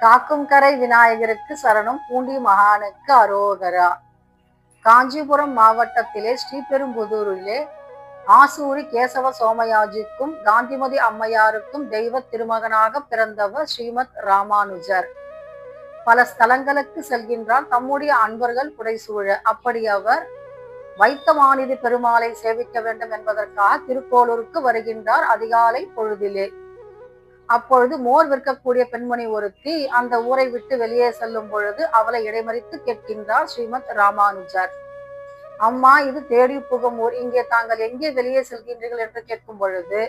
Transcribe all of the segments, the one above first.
காக்கும் கரை விநாயகருக்கு சரணம், பூண்டி மகானுக்கு அரோகரா. காஞ்சிபுரம் மாவட்டத்திலே ஸ்ரீபெரும்புதூரிலே ஆசூரி கேசவ சோமயாஜிக்கும் காந்திமதி அம்மையாருக்கும் தெய்வ திருமகனாக பிறந்தவர் ஸ்ரீமத் ராமானுஜர். பல ஸ்தலங்களுக்கு செல்கின்றார் தம்முடைய அன்பர்கள் புடைசூழ. அப்படி அவர் வைத்தமாநிதி பெருமாளை சேவிக்க வேண்டும் என்பதற்காக திருக்கோளூருக்கு வருகின்றார் அதிகாலை பொழுதிலே. அப்பொழுது மோர் விற்கக்கூடிய பெண்மணி ஒருத்தி அந்த ஊரை விட்டு வெளியே செல்லும் பொழுது அவளை இடைமறித்து கேட்கின்றார் ஸ்ரீமத் ராமானுஜர். அம்மா, இது தேடி புகும் ஊர், இங்கே தாங்கள் எங்கே வெளியே செல்கின்றீர்கள் என்று கேட்கும் பொழுது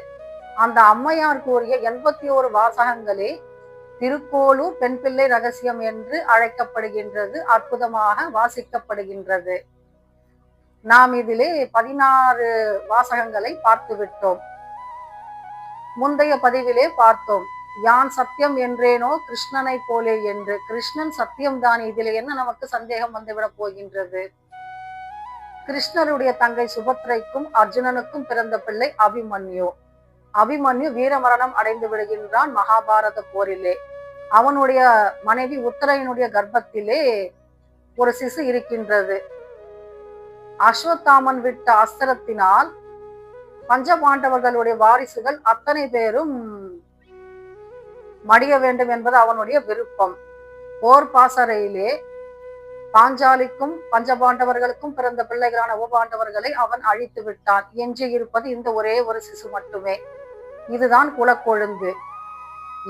அந்த அம்மையார் கூறிய 81 வாசகங்களே திருக்கோளூர் பெண் பிள்ளை ரகசியம் என்று அழைக்கப்படுகின்றது, அற்புதமாக வாசிக்கப்படுகின்றது. நாம் இதிலே 16 வாசகங்களை பார்த்து விட்டோம். முந்தைய பதிவிலே பார்த்தோம், யான் சத்தியம் என்றேனோ கிருஷ்ணனை போலே என்று. கிருஷ்ணன் சத்தியம்தான், இதில் என்ன நமக்கு சந்தேகம் வந்துவிடப் போகின்றது? கிருஷ்ணருடைய தங்கை சுபத்ரைக்கும் அர்ஜுனனுக்கும் பிறந்த பிள்ளை அபிமன்யு. அபிமன்யு வீரமரணம் அடைந்து விடுகின்றான் மகாபாரத போரிலே. அவனுடைய மனைவி உத்தரையினுடைய கர்ப்பத்திலே ஒரு சிசு இருக்கின்றது. அஸ்வத்தாமன் விட்ட அஸ்திரத்தினால் பஞ்சபாண்டவர்களுடைய வாரிசுகள் அத்தனை பேரும் மடிய வேண்டும் என்பது அவனுடைய விருப்பம். போர் பாசறையிலே பாஞ்சாலிக்கும் பஞ்சபாண்டவர்களுக்கும் பிறந்த பிள்ளைகளான உபபாண்டவர்களை அவன் அழித்து விட்டான். எஞ்சி இருப்பது இந்த ஒரே ஒரு சிசு மட்டுமே. இதுதான் குலக்கொழுந்து.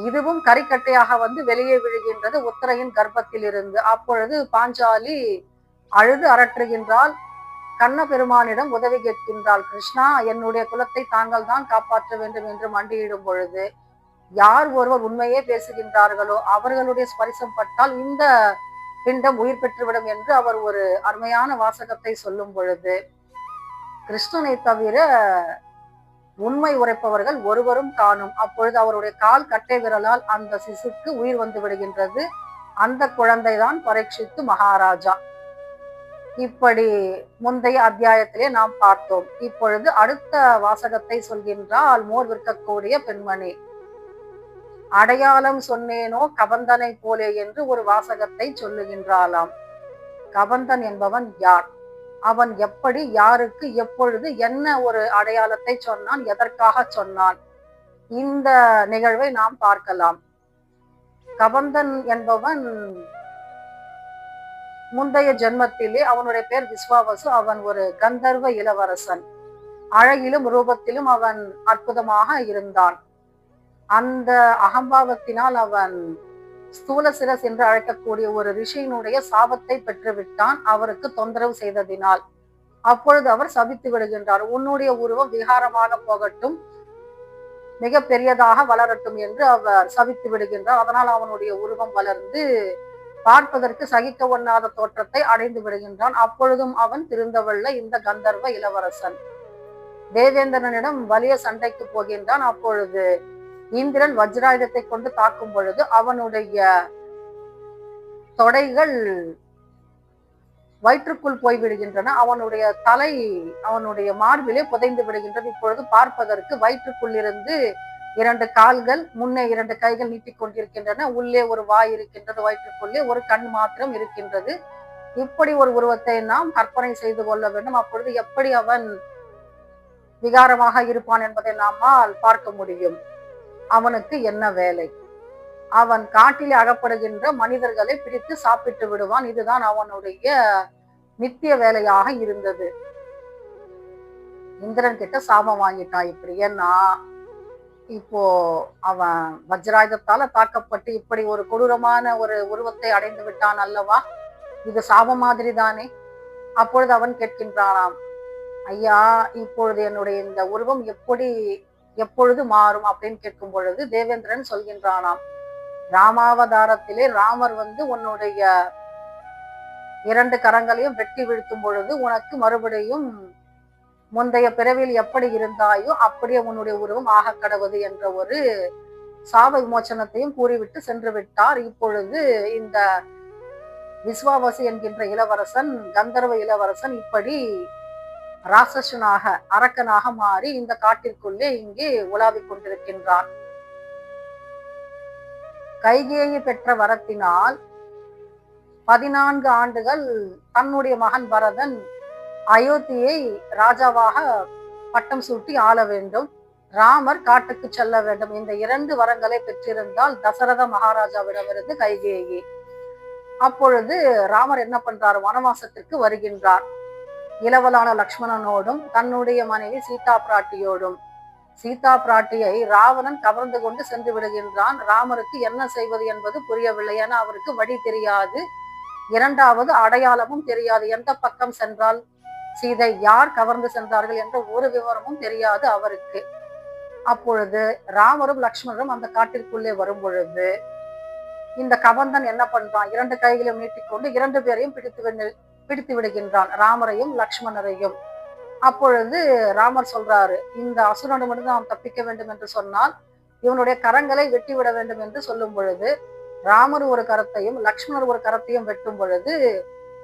இதுவும் கரிக்கட்டையாக வந்து வெளியே விழுகின்றது உத்தரையின் கர்ப்பத்தில் இருந்து. அப்பொழுது பாஞ்சாலி அழுது அரற்றுகின்றாள். கண்ண பெருமானிடம் உதவி கேட்கின்றாள். கிருஷ்ணா, என்னுடைய குலத்தை தாங்கள் தான் காப்பாற்ற வேண்டும் என்று மண்டியிடும் பொழுது யார் ஒருவர் உண்மையே பேசுகின்றார்களோ அவர்களுடைய ஸ்பரிசம் பட்டால் இந்த பிண்டம் உயிர் பெற்றுவிடும் என்று அவர் ஒரு அருமையான வாசகத்தை சொல்லும் பொழுது கிருஷ்ணனை தவிர உண்மை உரைப்பவர்கள் ஒருவரும் காணும். அப்பொழுது அவருடைய கால் கட்டை விரலால் அந்த சிசுக்கு உயிர் வந்து விடுகின்றது. அந்த குழந்தைதான் பரீட்சித்து மகாராஜா. இப்படி முந்தைய அத்தியாயத்திலே நாம் பார்த்தோம். இப்பொழுது அடுத்த வாசகத்தை சொல்கின்றால் மோர் விற்கக்கூடிய பெண்மணி. அடையாளம் சொன்னேனோ கபந்தனை போலே என்று ஒரு வாசகத்தை சொல்லுகின்றாளாம். கபந்தன் என்பவன் யார்? அவன் எப்படி, யாருக்கு, எப்பொழுது, என்ன ஒரு அடையாளத்தை சொன்னான், எதற்காக சொன்னான்? இந்த நிகழ்வை நாம் பார்க்கலாம். கபந்தன் என்பவன் முந்தைய ஜென்மத்திலே அவனுடைய பேர் விஸ்வாவசு. அவன் ஒரு கந்தர்வ இளவரசன். அழகிலும் ரூபத்திலும் அவன் அற்புதமாக இருந்தான். அந்த அகம்பாவத்தினால் அவன் ஸ்தூல சிரஸ் என்று அழைக்கக்கூடிய ஒரு ரிஷியினுடைய சாபத்தை பெற்றுவிட்டான், அவருக்கு தொந்தரவு செய்ததினால். அப்பொழுது அவர் சபித்து விடுகின்றார். உன்னுடைய உருவம் விகாரமாக போகட்டும், மிக பெரியதாக வளரட்டும் என்று அவர் சபித்து விடுகின்றார். அதனால் அவனுடைய உருவம் வளர்ந்து பார்ப்பதற்கு சகிக்க ஒண்ணாத தோற்றத்தை அடைந்து விடுகின்றான். அப்பொழுதும் அவன் திருந்தவல்ல இந்த கந்தர்வ இளவரசன். தேவேந்திரனிடம் வலிய சண்டைக்கு போகின்றான். அப்பொழுது இந்திரன் வஜ்ராயுதத்தை கொண்டு தாக்கும் பொழுது அவனுடைய தொடைகள் வயிற்றுக்குள் போய்விடுகின்றன. அவனுடைய தலை அவனுடைய மார்பிலே புதைந்து விடுகின்றது. இப்பொழுது பார்ப்பதற்கு வயிற்றுக்குள் இருந்து 2 கால்கள், முன்னே 2 கைகள் நீட்டிக் கொண்டிருக்கின்றன. உள்ளே ஒரு வாய் இருக்கின்றது, வயிற்றுக்குள்ளே ஒரு கண் மாத்திரம் இருக்கின்றது. இப்படி ஒரு உருவத்தை நாம் கற்பனை செய்து கொள்ள வேண்டும். அப்பொழுது எப்படி அவன் விகாரமாக இருப்பான் என்பதை நாமால் பார்க்க முடியும். அவனுக்கு என்ன வேலை? அவன் காட்டிலே அகப்படுகின்ற மனிதர்களை பிரித்து சாப்பிட்டு விடுவான். இதுதான் அவனுடைய நித்திய வேலையாக இருந்தது. இந்திரன் கிட்ட சாபம் வாங்கிட்டான். இப்படி ஏன்னா இப்போ அவன் வஜ்ராயுதத்தால தாக்கப்பட்டு இப்படி ஒரு கொடூரமான ஒரு உருவத்தை அடைந்து விட்டான் அல்லவா? இது சாபம் மாதிரி தானே. அப்பொழுது அவன் கேட்கின்றானாம், ஐயா, இப்பொழுது என்னுடைய இந்த உருவம் எப்பொழுது மாறும் அப்படின்னு கேட்கும் பொழுது தேவேந்திரன் சொல்கின்றானாம், ராமாவதாரத்திலே ராமர் வந்து உன்னுடைய 2 கரங்களையும் வெட்டி வீழ்த்தும் பொழுது உனக்கு மறுபடியும் முந்தைய பிறவியில் எப்படி இருந்தாயோ அப்படியே உன்னுடைய உருவம் ஆக கடவுது என்ற ஒரு சாப விமோச்சனத்தையும் கூறிவிட்டு சென்று விட்டார். இப்பொழுது இந்த விஸ்வாவசு என்கின்ற இளவரசன், கந்தர்வ இளவரசன், இப்படி ராட்சசனாக, அரக்கனாக மாறி இந்த காட்டிற்குள்ளே இங்கே உலாவிக் கொண்டிருக்கின்றான். கைகேயி பெற்ற வரத்தினால் 14 ஆண்டுகள் தன்னுடைய மகன் பரதன் அயோத்தியை ராஜாவாக பட்டம் சூட்டி ஆள வேண்டும். ராமர் காட்டுக்கு செல்ல வேண்டும். இந்த 2 வரங்களை பெற்றிருந்தால் தசரத மகாராஜாவிடமிருந்து கைகேயி. அப்பொழுது ராமர் என்ன பண்றார்? வனவாசத்திற்கு வருகின்றார். இளவலான லக்ஷ்மணனோடும் தன்னுடைய மனைவி சீதா பிராட்டியோடும். சீதா பிராட்டியை ராவணன் கவர்ந்து கொண்டு சென்று விடுகின்றான். ராமருக்கு என்ன செய்வது என்பது புரியவில்லை. ஏன்னா அவருக்கு வழி தெரியாது, இரண்டாவது அடையாளமும் தெரியாது. எந்த பக்கம் சென்றால் சீதை, யார் கவர்ந்து சென்றார்கள் என்ற ஒரு விவரமும் தெரியாது அவருக்கு. அப்பொழுது ராமரும் லக்ஷ்மணரும் அந்த காட்டிற்குள்ளே வரும் பொழுது இந்த கபந்தன் என்ன பண்றான்? 2 கைகளையும் நீட்டிக்கொண்டு 2 பேரையும் பிடித்து விடுகின்றான், ராமரையும் லக்ஷ்மணரையும். அப்பொழுது ராமர் சொல்றாரு, இந்த அசுரனிடமிருந்து நாம் தப்பிக்க வேண்டும் என்று சொன்னால் இவனுடைய கரங்களை வெட்டிவிட வேண்டும் என்று சொல்லும் பொழுது ராமர் ஒரு கரத்தையும் லக்ஷ்மணர் ஒரு கரத்தையும் வெட்டும் பொழுது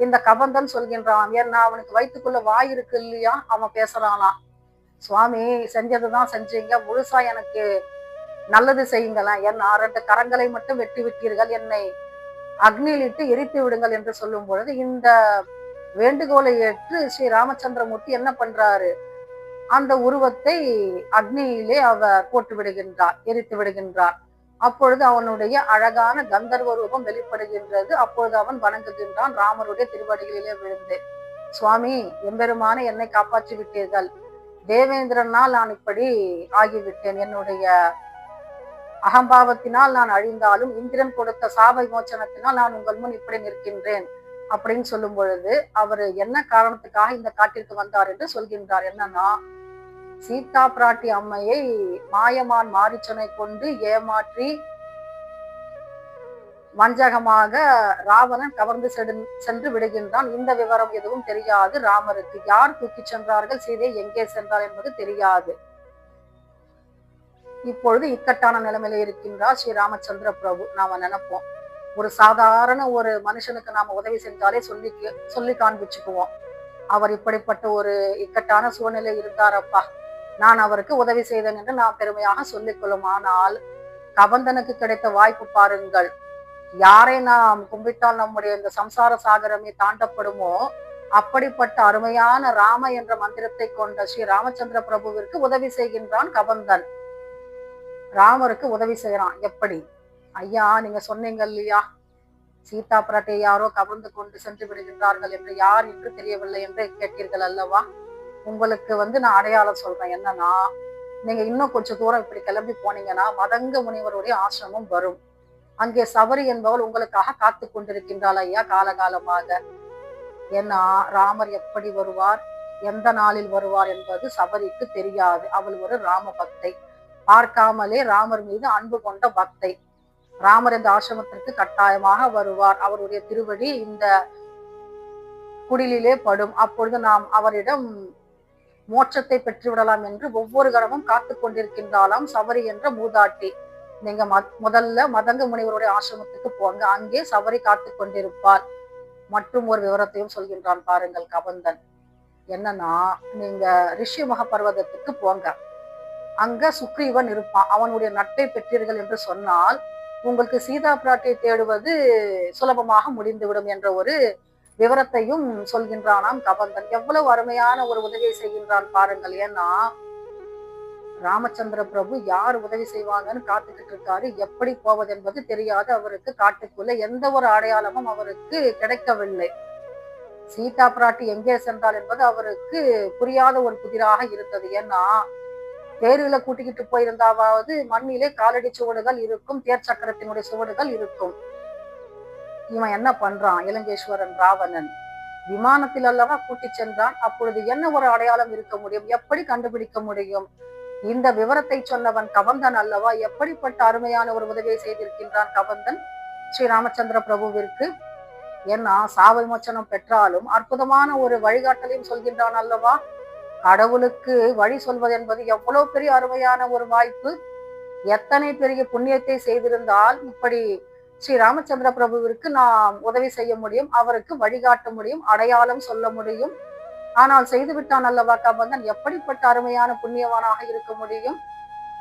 இந்த கபந்தன் சொல்கின்றான், ஏன்னா அவனுக்கு வயிற்றுக்குள்ள வாய் இருக்கு இல்லையா, அவன் பேசுறானா, சுவாமி செஞ்சதுதான் செஞ்சீங்க, முழுசா எனக்கு நல்லது செய்யுங்களேன், என் 2 கரங்களை மட்டும் வெட்டி விட்டீர்கள், என்னை அக்னியிலிட்டு எரித்து விடுங்கள் என்று சொல்லும் பொழுது இந்த வேண்டுகோளை ஏற்று ஸ்ரீ ராமச்சந்திரமூர்த்தி என்ன பண்றாரு? அந்த உருவத்தை அக்னியிலே அவர் போட்டு விடுகின்றார், எரித்து விடுகின்றார். அப்பொழுது அவனுடைய அழகான கந்தர்வ ரூபம் வெளிப்படுகின்றது. அப்பொழுது அவன் வணங்குகின்றான் ராமருடைய திருவடிகளிலே விழுந்து, சுவாமி எம்பெருமான என்னை காப்பாற்றி விட்டீர்கள், தேவேந்திரனால் நான் இப்படி ஆகிவிட்டேன், என்னுடைய அகம்பாவத்தினால் நான் அழிந்தாலும் இந்திரன் கொடுத்த சாப விமோச்சனத்தினால் நான் உங்கள் முன் இப்படி நிற்கின்றேன் அப்படின்னு சொல்லும் பொழுது அவர் என்ன காரணத்துக்காக இந்த காட்டிற்கு வந்தார் என்று சொல்கின்றார். என்னன்னா, சீதா பிராட்டி அம்மையை மாயமான் மாரிச்சனை கொண்டு ஏமாற்றி வஞ்சகமாக ராவணன் கவர்ந்து சென்று விடுகின்றான். இந்த விவரம் எதுவும் தெரியாது ராமருக்கு. யார் தூக்கி சென்றார்கள், சீதை எங்கே சென்றார் என்பது தெரியாது. இப்பொழுது இக்கட்டான நிலைமையில இருக்கின்றார் ஸ்ரீ ராமச்சந்திர பிரபு. நாம நினைப்போம், ஒரு சாதாரண ஒரு மனுஷனுக்கு நாம உதவி செஞ்சாலே சொல்லி காண்பிச்சுக்குவோம், அவர் இப்படிப்பட்ட ஒரு இக்கட்டான சூழ்நிலை இருந்தாரப்பா, நான் அவருக்கு உதவி செய்தேன் என்று நாம் பெருமையாக சொல்லிக்கொள்ளும். ஆனால் கபந்தனுக்கு கிடைத்த வாய்ப்பு பாருங்கள். யாரை நாம் கும்பிட்டால் நம்முடைய இந்த சம்சார சாகரமே தாண்டப்படுமோ அப்படிப்பட்ட அருமையான ராம என்ற மந்திரத்தை கொண்ட ஸ்ரீ ராமச்சந்திர பிரபுவிற்கு உதவி செய்கின்றான் கபந்தன். ராமருக்கு உதவி செய்யறான். எப்படி? ஐயா, நீங்க சொன்னீங்க இல்லையா, சீதா பிராட்டியை யாரோ கவர்ந்து கொண்டு சென்று விடுகின்றார்கள் என்று, யார் என்று தெரியவில்லை என்று கேட்டீர்கள் அல்லவா, உங்களுக்கு நான் அடையாளம் சொல்றேன். என்னன்னா, நீங்க இன்னும் கொஞ்சம் தூரம் இப்படி கிளம்பி போனீங்கன்னா மதங்க முனிவருடைய ஆசிரமம் வரும். அங்கே சபரி என்பவள் உங்களுக்காக காத்து கொண்டிருக்கின்றாள் ஐயா, காலகாலமாக. ஏன்னா ராமர் எப்படி வருவார், எந்த நாளில் வருவார் என்பது சபரிக்கு தெரியாது. அவள் ஒரு ராம பக்தை, பார்க்காமலே ராமர் மீது அன்பு கொண்ட பக்தை. ராமர் இந்த ஆசிரமத்திற்கு கட்டாயமாக வருவார், அவருடைய திருவடி இந்த குடிலே படும், அப்பொழுது நாம் அவரிடம் மோட்சத்தை பெற்றுவிடலாம் என்று ஒவ்வொரு கணமும் காத்து கொண்டிருக்கின்றாலாம் சபரி என்ற மூதாட்டி. நீங்க முதல்ல மதங்க முனிவருடைய ஆசிரமத்துக்கு போங்க, அங்கே சபரி காத்து கொண்டிருப்பார். மற்றும் ஒரு விவரத்தையும் சொல்கின்றான் பாருங்கள் கபந்தன். என்னன்னா, நீங்க ரிஷிமுக பர்வதத்துக்கு போங்க, அங்க சுக்ரீவன் இருப்பான், அவனுடைய நட்பை பெற்றீர்கள் என்று சொன்னால் உங்களுக்கு சீதா பிராட்டியை தேடுவது சுலபமாக முடிந்துவிடும் என்ற ஒரு விவரத்தையும் சொல்கின்றானாம் கபந்தன். எவ்வளவு அருமையான ஒரு உதவியை செய்கின்றான் பாருங்கள். ஏன்னா ராமச்சந்திர பிரபு யார் உதவி செய்வாங்கன்னு காத்துக்கிட்டு இருக்காரு, எப்படி போவது என்பது தெரியாது அவருக்கு. காட்டுக்குள்ள எந்த ஒரு அடையாளமும் அவருக்கு கிடைக்கவில்லை. சீதா பிராட்டி எங்கே சென்றாள் என்பது அவருக்கு புரியாத ஒரு புதிராக இருந்தது. ஏன்னா தேர்களை கூட்டிக்கிட்டு போயிருந்தாவது மண்ணிலே காலடி சுவடுகள் இருக்கும், தேர் சக்கரத்தினுடைய சுவடுகள் இருக்கும். இவன் என்ன பண்றான்? இலங்கேஸ்வரன் ராவணன் விமானத்தில் அல்லவா கூட்டி சென்றான். அப்பொழுது என்ன ஒரு அடையாளம் இருக்க முடியும், எப்படி கண்டுபிடிக்க முடியும்? இந்த விவரத்தை சொன்னவன் கபந்தன் அல்லவா? எப்படிப்பட்ட அருமையான ஒரு உதவியை செய்திருக்கின்றான் கபந்தன் ஸ்ரீ ராமச்சந்திர பிரபுவிற்கு. ஏன்னா சாப விமோச்சனம் பெற்றாலும் அற்புதமான ஒரு வழிகாட்டலையும் சொல்கின்றான் அல்லவா. கடவுளுக்கு வழி சொல்வது என்பது எவ்வளவு பெரிய அருமையான ஒரு வாய்ப்பு. எத்தனை பெரிய புண்ணியத்தை செய்திருந்தால் இப்படி ஸ்ரீ ராமச்சந்திர பிரபுவிற்கு நாம் உதவி செய்ய முடியும், அவருக்கு வழிகாட்ட முடியும், அடையாளம் சொல்ல முடியும். ஆனால் செய்து விட்டான் அல்லவா கபந்தன். எப்படிப்பட்ட அருமையான புண்ணியவானாக இருக்க முடியும்?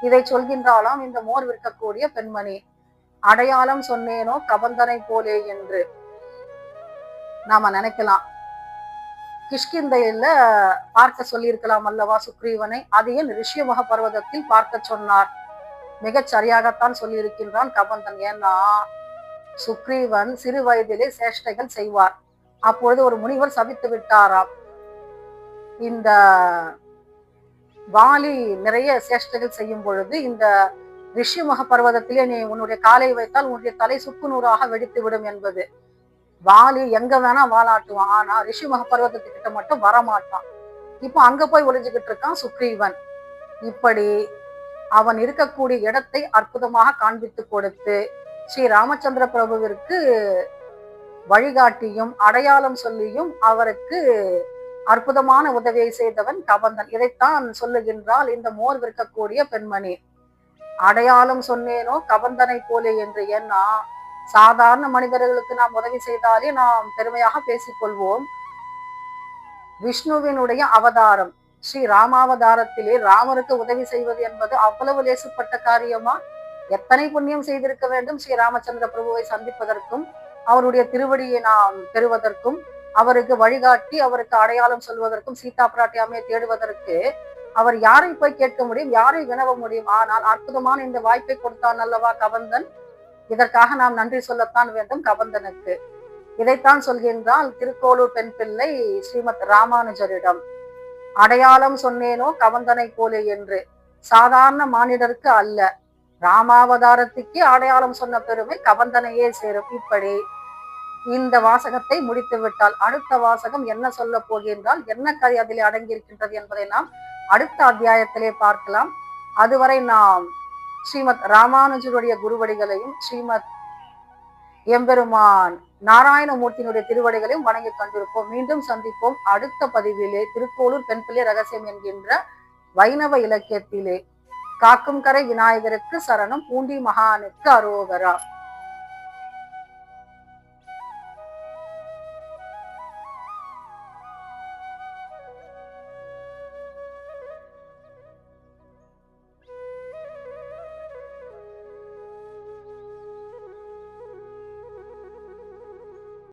இதை சொல்கின்றாலாம் இந்த மோர் விற்கக்கூடிய பெண்மணி. அடையாளம் சொன்னேனோ கபந்தனை போலே என்று நாம நினைக்கலாம். கிஷ்கிந்தையில பார்க்க சொல்லியிருக்கலாம் அல்லவா சுக்ரீவனை, அதையே ரிஷியமுக பர்வதத்தில் பார்க்க சொன்னார். மிகச் சரியாகத்தான் சொல்லியிருக்கின்றான் கபந்தன். ஏன்னா சுக்ரீவன் சிறு வயதிலே சேஷ்டைகள் செய்வார். அப்பொழுது ஒரு முனிவர் சபித்து விட்டாராம், இந்த வாலி நிறைய சேஷ்டைகள் செய்யும் பொழுது இந்த ரிஷிமுக பர்வதத்திலே நீ உன்னுடைய காலை வைத்தால் உன்னுடைய தலை சுக்கு நூறாக வெடித்து விடும் என்பது. வாலி எங்க வேணா வாலாட்டுவான், ஆனா ரிஷிமுக பர்வதத்துக்கிட்ட மட்டும் வரமாட்டான். இப்போ அங்க போய் ஒளிஞ்சுக்கிட்டு இருக்கான் சுக்ரீவன். இப்படி அவன் இருக்கக்கூடிய இடத்தை அற்புதமாக காண்பித்து கொடுத்து ஸ்ரீ ராமச்சந்திர பிரபுவிற்கு வழிகாட்டியும் அடையாளம் சொல்லியும் அவருக்கு அற்புதமான உதவியை செய்தவன் கபந்தன். இதைத்தான் சொல்லுகின்றால் இந்த மோர் விற்கக்கூடிய பெண்மணி. அடையாளம் சொன்னேனோ கபந்தனை போலே என்று. ஏன்னா சாதாரண மனிதர்களுக்கு நாம் உதவி செய்தாலே நாம் பெருமையாக பேசிக்கொள்வோம். விஷ்ணுவினுடைய அவதாரம் ஸ்ரீ ராமாவதாரத்திலே ராமருக்கு உதவி செய்வது என்பது அவ்வளவு லேசுப்பட்ட காரியமா? எத்தனை புண்ணியம் செய்திருக்க வேண்டும் ஸ்ரீ ராமச்சந்திர பிரபுவை சந்திப்பதற்கும் அவருடைய திருவடியை நாம் பெறுவதற்கும் அவருக்கு வழிகாட்டி அவருக்கு அடையாளம் சொல்வதற்கும் சீதா பிராட்டியாமையை தேடுவதற்கு அவர் யாரை போய் கேட்க முடியும், யாரை வினவ முடியும்? ஆனால் அற்புதமான இந்த வாய்ப்பை கொடுத்தான் அல்லவா கபந்தன். இதற்காக நாம் நன்றி சொல்லத்தான் வேண்டும் கபந்தனுக்கு. இதைத்தான் சொல்கின்றால் திருக்கோளூர் பெண் பிள்ளை ஸ்ரீமத் ராமானுஜரிடம். அடையாளம் சொன்னேனோ கபந்தனை போலே என்று. சாதாரண மானிடருக்கு அல்ல, ராமாவதாரத்துக்கே அடையாளம் சொன்ன பெருமை கபந்தனையே சேரும். இப்படி இந்த வாசகத்தை முடித்து விட்டால் அடுத்த வாசகம் என்ன சொல்ல போகின்றால், என்ன கதை அதிலே அடங்கியிருக்கின்றது என்பதை நாம் அடுத்த அத்தியாயத்திலே பார்க்கலாம். அதுவரை நாம் ஸ்ரீமத் ராமானுஜருடைய குருவடிகளையும் ஸ்ரீமத் எம்பெருமான் நாராயணமூர்த்தியினுடைய திருவடிகளையும் வணங்கி கொண்டிருப்போம். மீண்டும் சந்திப்போம் அடுத்த பதிவிலே. திருக்கோளூர் பெண் பிள்ளை ரகசியம் என்கின்ற வைணவ இலக்கியத்திலே. காக்கும் கரை விநாயகருக்கு சரணம், பூண்டி மகானுக்கு அரோகரா.